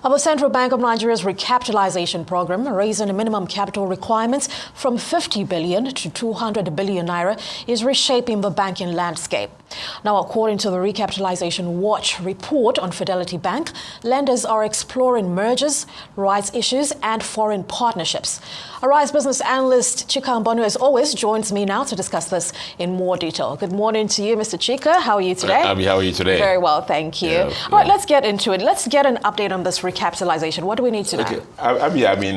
Our Central Bank of Nigeria's recapitalization program, raising the minimum capital requirements from 50 billion to 200 billion naira, is reshaping the banking landscape. Now, according to the Recapitalization Watch report on Fidelity Bank, lenders are exploring mergers, rights issues, and foreign partnerships. Arise business analyst Chika Mbonu, as always, joins me now to discuss this in more detail. Good morning to you, Mr. Chika. How are you today? Abby, how are you today? Very well, thank you. All right, let's get into it. Let's get an update on this recapitalization. What do we need to know? Okay, Abby,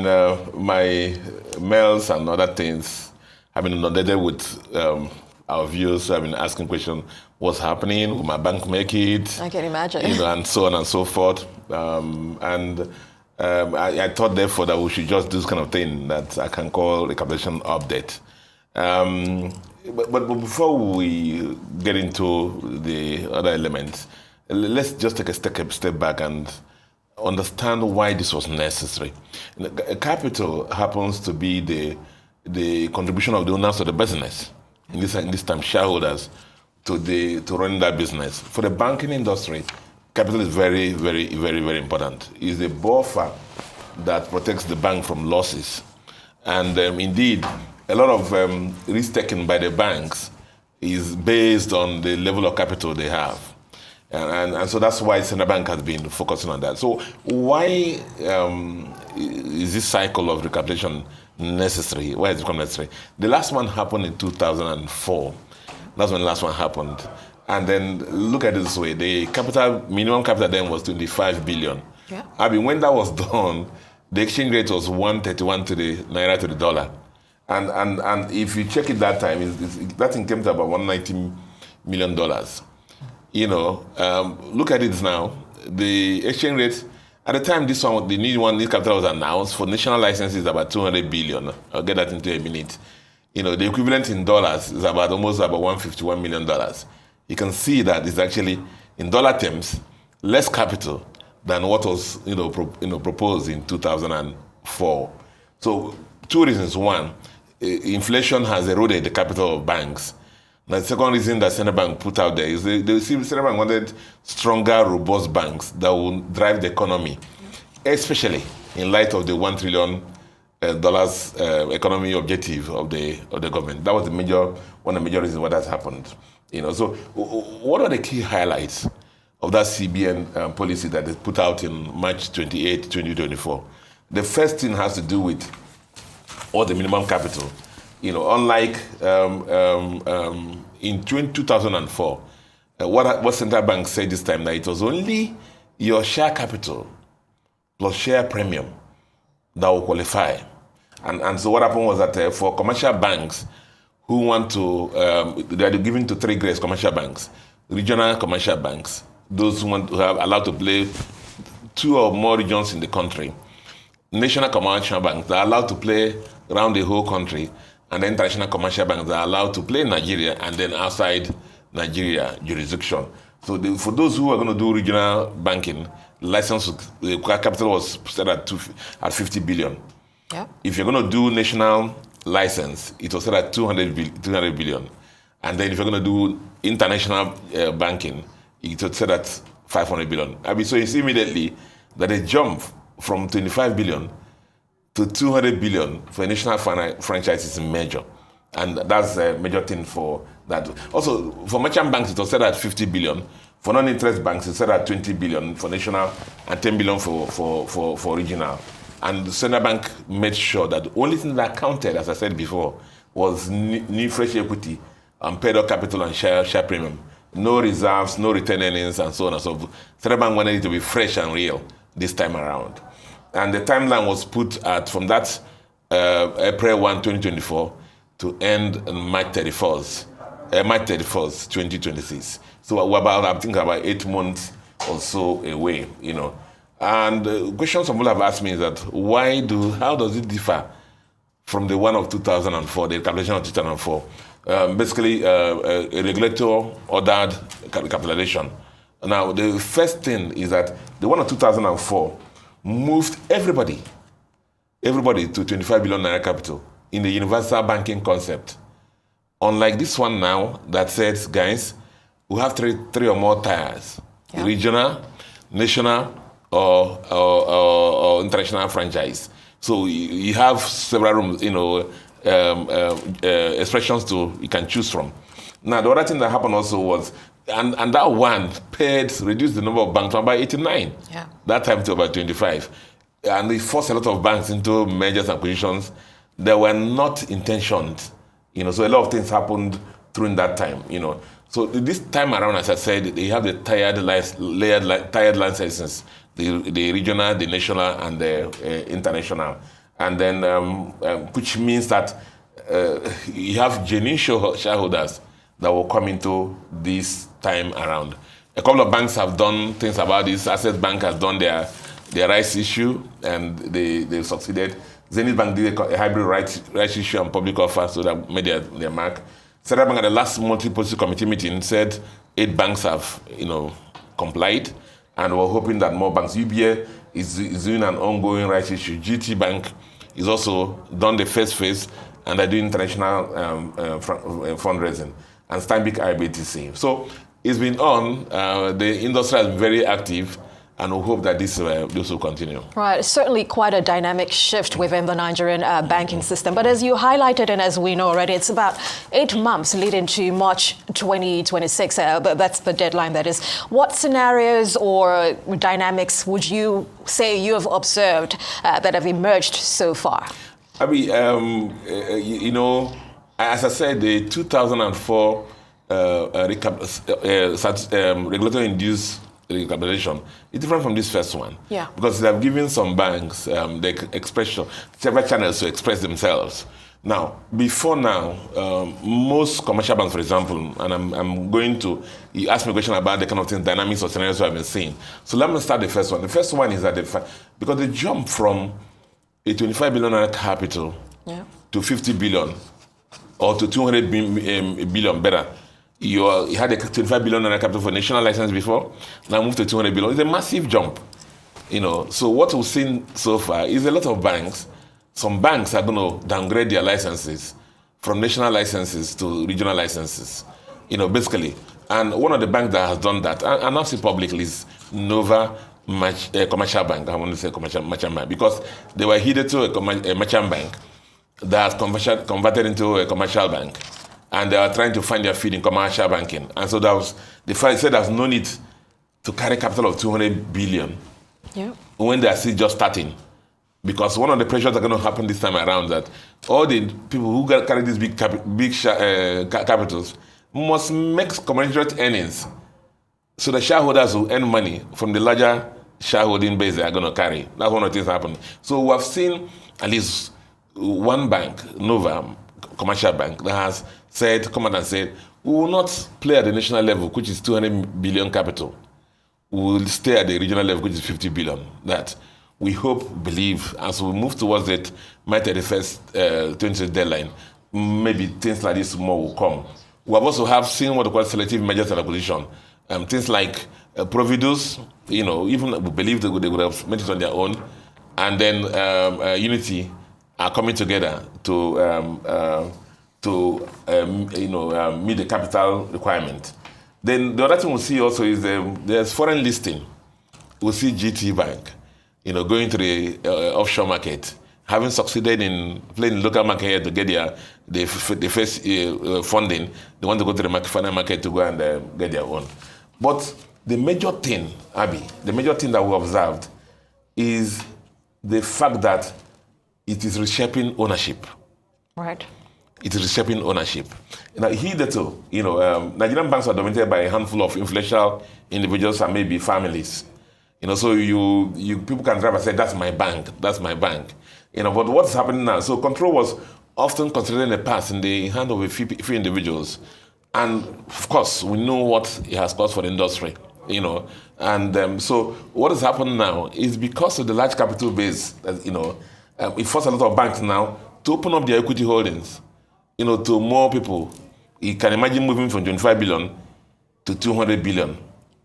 my mails and other things have been inundated with our viewers. I've been asking questions: what's happening? Will my bank make it? I can imagine. And so on and so forth. I thought, therefore, that we should just do this kind of thing that I can call recapitalization update. But before we get into the other elements, let's just take a step back and understand why this was necessary. Capital happens to be the contribution of the owners of the business, in this time shareholders, to run that business. For the banking industry, capital is very, very, very, very important. It's a buffer that protects the bank from losses. And indeed, a lot of risk taken by the banks is based on the level of capital they have. And so that's why Central Bank has been focusing on that. So why is this cycle of recapitalization necessary? Why has it become necessary? The last one happened in 2004. That's when the last one happened. And then look at it this way: the minimum capital then was 25 billion. Yeah. I mean, when that was done, the exchange rate was 131 to the naira to the dollar. And if you check it that time, that thing came to about $190 million. Look at it now. The exchange rate, at the time this capital was announced, for national licenses about 200 billion. I'll get that into a minute. The equivalent in dollars is almost about $151 million. You can see that it's actually, in dollar terms, less capital than what was proposed in 2004. So two reasons. One, inflation has eroded the capital of banks. Now, the second reason that Central Bank put out there is Central Bank wanted stronger, robust banks that will drive the economy, especially in light of the $1 trillion economy objective of the government. That was one of the major reasons why that happened. So what are the key highlights of that CBN policy that they put out in March 28, 2024? The first thing has to do with all the minimum capital. Unlike in 2004, what Central Bank said this time, that it was only your share capital plus share premium that will qualify. And so what happened was that for commercial banks who want to, they are given to three grades: commercial banks, regional commercial banks, those who have allowed to play two or more regions in the country, national commercial banks that are allowed to play around the whole country, and then international commercial banks that are allowed to play in Nigeria and then outside Nigeria jurisdiction. So for those who are going to do regional banking, the capital was set at 50 billion. Yeah. If you're going to do national license, it was set at 200 billion. And then if you're going to do international banking, it was set at 500 billion. So you see immediately that a jump from 25 billion to 200 billion for a national franchise is major. And that's a major thing for that. Also, for merchant banks, it was set at 50 billion. For non-interest banks, it's set at 20 billion for national and 10 billion for regional. And the Central Bank made sure that the only thing that counted, as I said before, was new fresh equity and paid-up capital and share premium. No reserves, no retained earnings, and so on and so forth. Central Bank wanted it to be fresh and real this time around. And the timeline was put at from that April 1, 2024 to end on March 31st, 2026. So we're about 8 months or so away, And the question some people have asked me is that how does it differ from the one of 2004, the recapitalization of 2004? Basically, a regulator ordered recapitalization. Now, the first thing is that the one of 2004 moved everybody to 25 billion naira capital in the universal banking concept. Unlike this one now that says, guys, we have three or more tiers: regional, national, or international franchise. So you have several rooms, expressions you can choose from. Now, the other thing that happened also was, and that one reduced the number of banks by 89. Yeah. That time to about 25. And it forced a lot of banks into mergers and acquisitions that were not intentioned. So a lot of things happened during that time, So this time around, as I said, they have the tiered licenses, the regional, the national, and the international. And then, which means that you have genuine shareholders that will come into this time around. A couple of banks have done things about this. Access Bank has done their rights issue, and they succeeded. Zenith Bank did a hybrid rights issue and public offer, so that made their mark. Central Bank at the last multi-policy committee meeting said 8 banks have, complied, and we're hoping that more banks. UBA is doing an ongoing rights issue. GT Bank is also done the first phase, and they're doing international fundraising, and Stanbic IBTC. So it's been on. The industry has been very active, and we hope that this will continue. Right, certainly quite a dynamic shift within the Nigerian banking system. But as you highlighted, and as we know already, it's about 8 months leading to March 2026. But that's the deadline, that is. What scenarios or dynamics would you say you have observed that have emerged so far? I mean, as I said, the 2004 regulatory-induced recapitalization is different from this first one. Yeah. Because they have given some banks several channels to express themselves. Now, before now, most commercial banks, for example, and I'm going to, you asked me a question about the kind of things, dynamics or scenarios I've been seeing. So let me start the first one. The first one is that because they jump from a 25 billion capital to 50 billion or to 200 billion better. You had a 25 billion capital for national license before, now move to 200 billion. It's a massive jump. So what we've seen so far is a lot of banks. Some banks are going to downgrade their licenses from national licenses to regional licenses, basically. And one of the banks that has done that, and announced it publicly, is Nova Commercial Bank. I want to say commercial merchant bank, because they were headed to a merchant bank that has converted into a commercial bank. And they are trying to find their feet in commercial banking. And so they said there's no need to carry capital of 200 billion when they are still just starting. Because one of the pressures that are going to happen this time around that all the people who carry these big capitals must make commensurate earnings. So the shareholders will earn money from the larger shareholding base they are going to carry. That's one of the things happening. So we have seen at least one bank, Nova Commercial Bank, that has come out and said, we will not play at the national level, which is 200 billion capital. We will stay at the regional level, which is 50 billion. That we believe, as we move towards it, May 31st, 20 deadline, maybe things like this more will come. We have also seen what we call selective mergers and acquisition. Things like Providus, even we believe they would have made it on their own, and then Unity are coming together to meet the capital requirement. Then the other thing we'll see also is there's foreign listing. We'll see GT Bank, going to the offshore market, having succeeded in playing the local market here to get the first funding. They want to go to the foreign market to go and get their own. But the major thing, Abby, that we observed is the fact that it is reshaping ownership. Right. It is reshaping ownership. Now, hitherto, Nigerian banks are dominated by a handful of influential individuals and maybe families. So you people can drive and say, that's my bank. But what's happening now? So control was often considered in the past in the hand of a few individuals. And of course, we know what it has caused for the industry, And so what has happened now is because of the large capital base, it forced a lot of banks now to open up their equity holdings, to more people. You can imagine moving from 25 billion to 200 billion,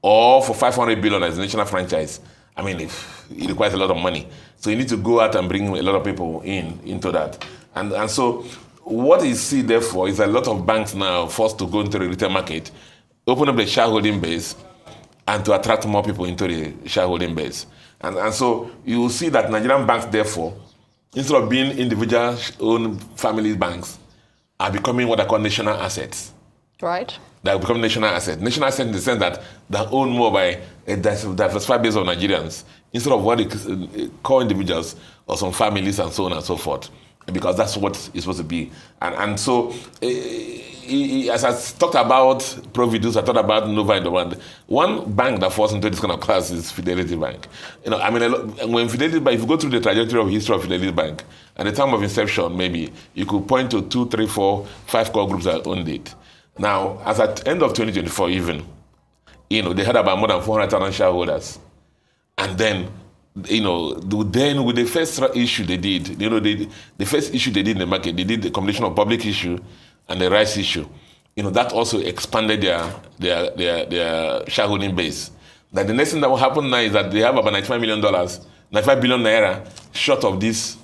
or for 500 billion as a national franchise. I mean, it requires a lot of money. So you need to go out and bring a lot of people into that. And so what you see, therefore, is a lot of banks now forced to go into the retail market, open up the shareholding base, and to attract more people into the shareholding base. And so you will see that Nigerian banks, therefore, instead of being individual-owned family banks, are becoming what I call national assets. Right. They are becoming national assets. National assets in the sense that they're owned more by a diversified base of Nigerians instead of what they call individuals or some families and so on and so forth, because that's what it's supposed to be. And so, as I talked about Providus, I talked about Nova in the world. One bank that falls into this kind of class is Fidelity Bank. You know, I mean, when Fidelity Bank, if you go through the trajectory of history of Fidelity Bank, at the time of inception, maybe you could point to 2, 3, 4, 5 core groups that owned it. Now, as at the end of 2024, even, you know, they had about more than 400,000 shareholders. And then, you know, then with the first issue they did, you know, the first issue they did in the market, they did the combination of public issue and the rights issue. You know, that also expanded their shareholding base. That the next thing that will happen now is that they have about $95 million, 95 billion naira short of this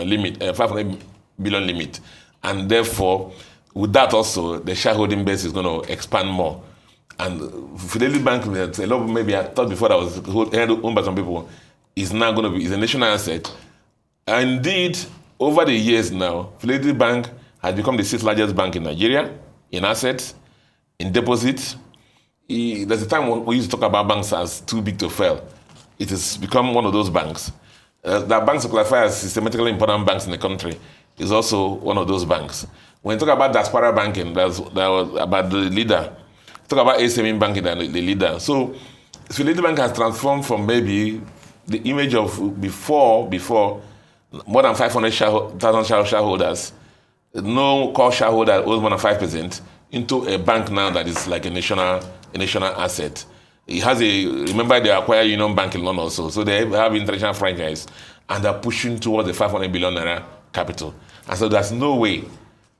limit, 500 billion limit. And therefore, with that also, the shareholding base is going to expand more. And Fidelity Bank, a lot of maybe I thought before that was owned by some people, is now going to be is a national asset. And indeed, over the years now, Fidelity Bank has become the 6th largest bank in Nigeria in assets, in deposits. There's a time when we used to talk about banks as too big to fail. It has become one of those banks. That banks classify as systematically important banks in the country is also one of those banks. When you talk about diaspora banking, that was about the leader. Talk about SME banking and the leader. So Fidelity Bank has transformed from maybe the image of before more than 500,000 shareholders, no core shareholder owns more than 5%, into a bank now that is like a national asset. It has remember they acquired Union Bank in London also, so they have international franchise, and they're pushing towards the 500 billion naira capital. And so there's no way,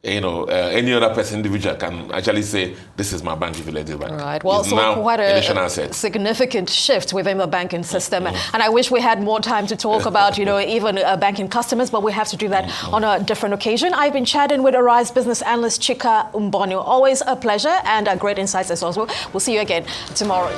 you know, any other person, individual can actually say, this is my bank, Fidelity Bank. Right. Well, it's so now quite a significant shift within the banking system. And I wish we had more time to talk about, you know, even banking customers, but we have to do that on a different occasion. I've been chatting with Arise business analyst Chika Mbonu. Always a pleasure and great insights as well. We'll see you again tomorrow.